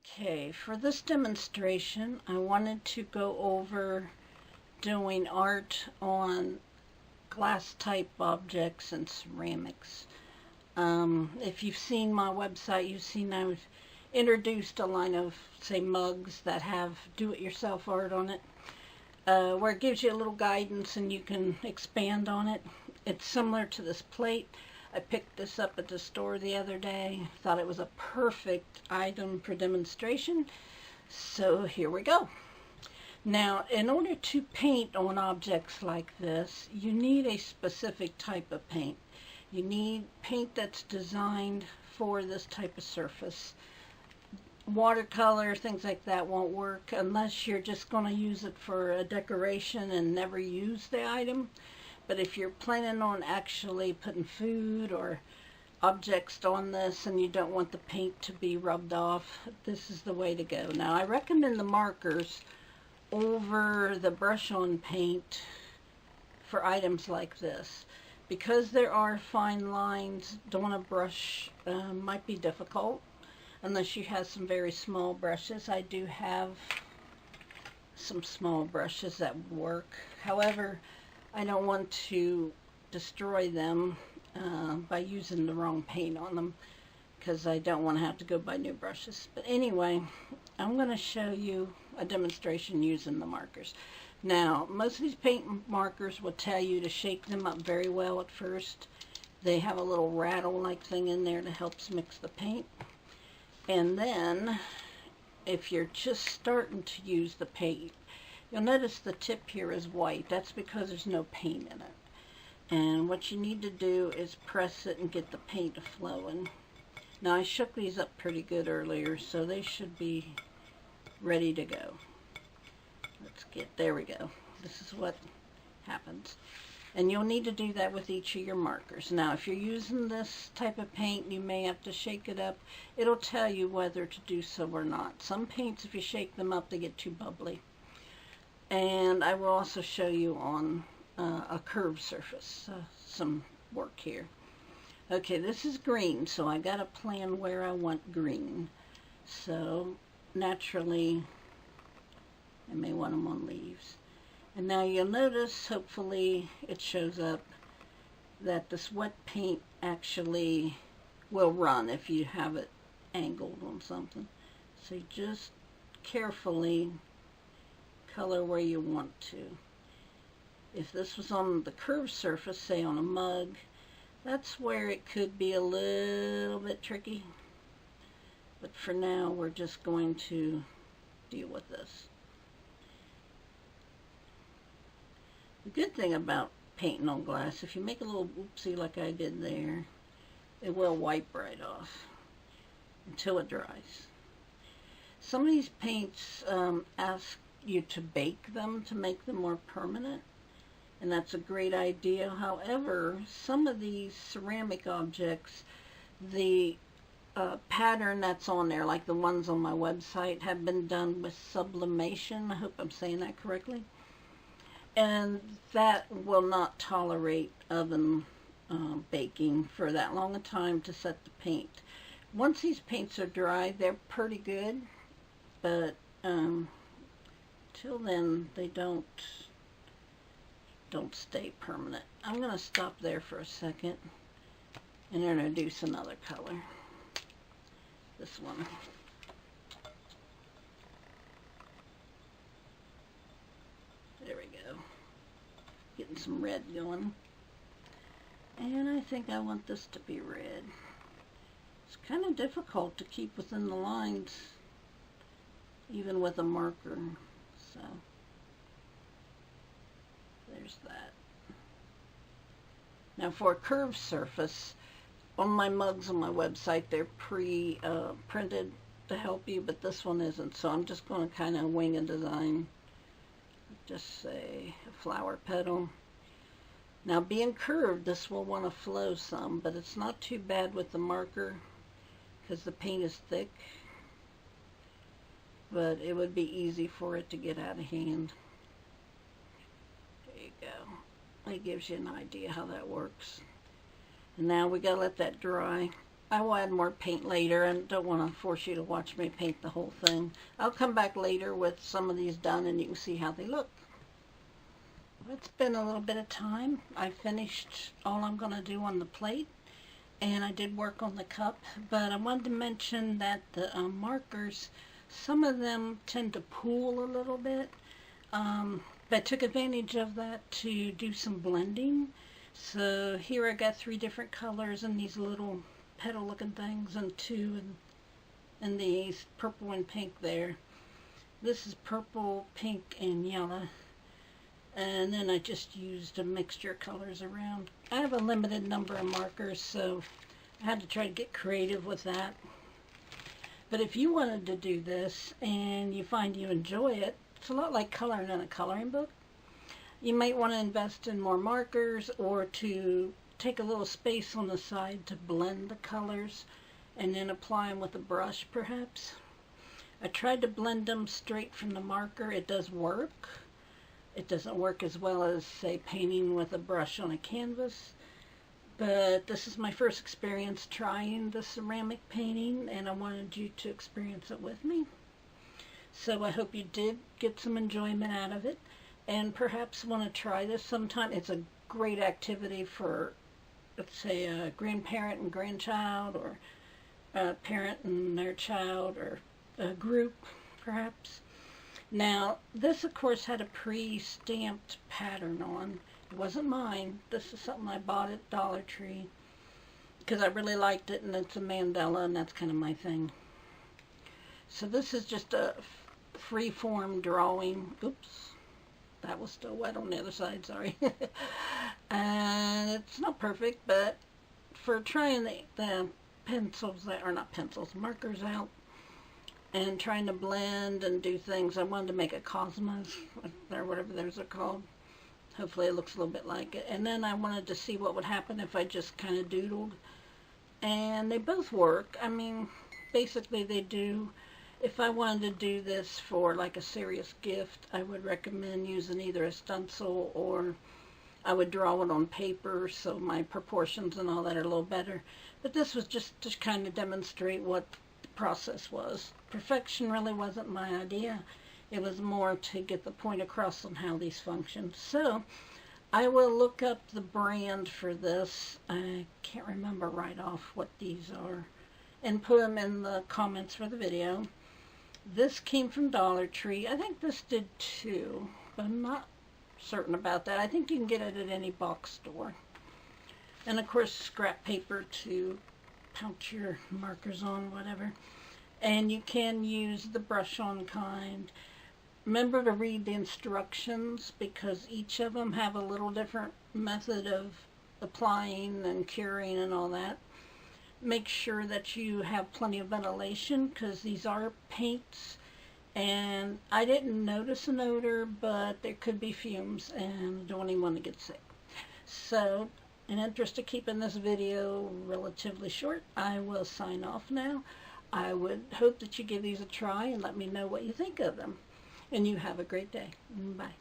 Okay, for this demonstration, I wanted to go over doing art on glass type objects and ceramics. If you've seen my website, you've seen I've introduced a line of, say, mugs that have do-it-yourself art on it, where it gives you a little guidance and you can expand on it. It's similar to this plate. I picked this up at the store the other day. Thought it was a perfect item for demonstration. So here we go. Now, in order to paint on objects like this, you need a specific type of paint. You need paint that's designed for this type of surface. Watercolor, things like that won't work unless you're just going to use it for a decoration and never use the item. But if you're planning on actually putting food or objects on this and you don't want the paint to be rubbed off, this is the way to go. Now, I recommend the markers over the brush-on paint for items like this. Because there are fine lines, doing a brush might be difficult unless you have some very small brushes. I do have some small brushes that work. However, I don't want to destroy them by using the wrong paint on them, because I don't want to have to go buy new brushes. But anyway, I'm going to show you a demonstration using the markers. Now, most of these paint markers will tell you to shake them up very well at first. They have a little rattle-like thing in there that helps mix the paint. And then, if you're just starting to use the paint, you'll notice the tip here is white. That's because there's no paint in it. And what you need to do is press it and get the paint flowing. Now, I shook these up pretty good earlier, so they should be ready to go. There we go. This is what happens. And you'll need to do that with each of your markers. Now, if you're using this type of paint, you may have to shake it up. It'll tell you whether to do so or not. Some paints, if you shake them up, they get too bubbly. And I will also show you on a curved surface some work here. Okay, this is green, so I got to plan where I want green. So naturally, I may want them on leaves. And now you'll notice, hopefully it shows up, that this wet paint actually will run if you have it angled on something. So just carefully color where you want to. If this was on the curved surface, say on a mug, that's where it could be a little bit tricky. But for now, we're just going to deal with this. The good thing about painting on glass, if you make a little oopsie like I did there, it will wipe right off until it dries. Some of these paints ask you to bake them to make them more permanent, and that's a great idea. However, some of these ceramic objects, the pattern that's on there, like the ones on my website, have been done with sublimation. I hope I'm saying that correctly. And that will not tolerate oven baking for that long a time to set the paint. Once these paints are dry, they're pretty good, but till then they don't stay permanent. I'm going to stop there for a second and introduce another color. This one. There we go. Getting some red going. And I think I want this to be red. It's kind of difficult to keep within the lines, even with a marker. So, there's that. Now for a curved surface, on my mugs on my website, they're pre-printed to help you, but this one isn't. So I'm just going to kind of wing a design. Just say a flower petal. Now, being curved, this will want to flow some, but it's not too bad with the marker because the paint is thick. But it would be easy for it to get out of hand. There you go. It gives you an idea how that works. And now we gotta let that dry. I will add more paint later and don't want to force you to watch me paint the whole thing. I'll come back later with some of these done and you can see how they look. It's been a little bit of time. I finished all I'm going to do on the plate and I did work on the cup, but I wanted to mention that the markers, some of them tend to pool a little bit. But I took advantage of that to do some blending. So here I got 3 different colors in these little petal looking things and 2 in these purple and pink there. This is purple, pink, and yellow. And then I just used a mixture of colors around. I have a limited number of markers, so I had to try to get creative with that. But if you wanted to do this and you find you enjoy it, it's a lot like coloring in a coloring book. You might want to invest in more markers or to take a little space on the side to blend the colors and then apply them with a brush perhaps. I tried to blend them straight from the marker. It does work. It doesn't work as well as, say, painting with a brush on a canvas. But this is my first experience trying the ceramic painting and I wanted you to experience it with me. So I hope you did get some enjoyment out of it and perhaps want to try this sometime. It's a great activity for, let's say, a grandparent and grandchild, or a parent and their child, or a group perhaps. Now this of course had a pre-stamped pattern on. It wasn't mine. This is something I bought at Dollar Tree because I really liked it and it's a mandala and that's kind of my thing. So this is just a free-form drawing. Oops, that was still wet on the other side, sorry. And it's not perfect, but for trying the pencils that are not pencils, markers out and trying to blend and do things, I wanted to make a cosmos or whatever those are called. Hopefully it looks a little bit like it. And then I wanted to see what would happen if I just kind of doodled. And they both work. I mean, basically they do. If I wanted to do this for like a serious gift, I would recommend using either a stencil or I would draw it on paper so my proportions and all that are a little better. But this was just to kind of demonstrate what the process was. Perfection really wasn't my idea. It was more to get the point across on how these function. So I will look up the brand for this. I can't remember right off what these are and put them in the comments for the video. This came from Dollar Tree. I think this did too, but I'm not certain about that. I think you can get it at any box store. And of course scrap paper to pouch your markers on, whatever. And you can use the brush on kind. Remember to read the instructions because each of them have a little different method of applying and curing and all that. Make sure that you have plenty of ventilation because these are paints and I didn't notice an odor, but there could be fumes and I don't want anyone to get sick. So in interest of keeping this video relatively short, I will sign off now. I would hope that you give these a try and let me know what you think of them. And you have a great day. Bye.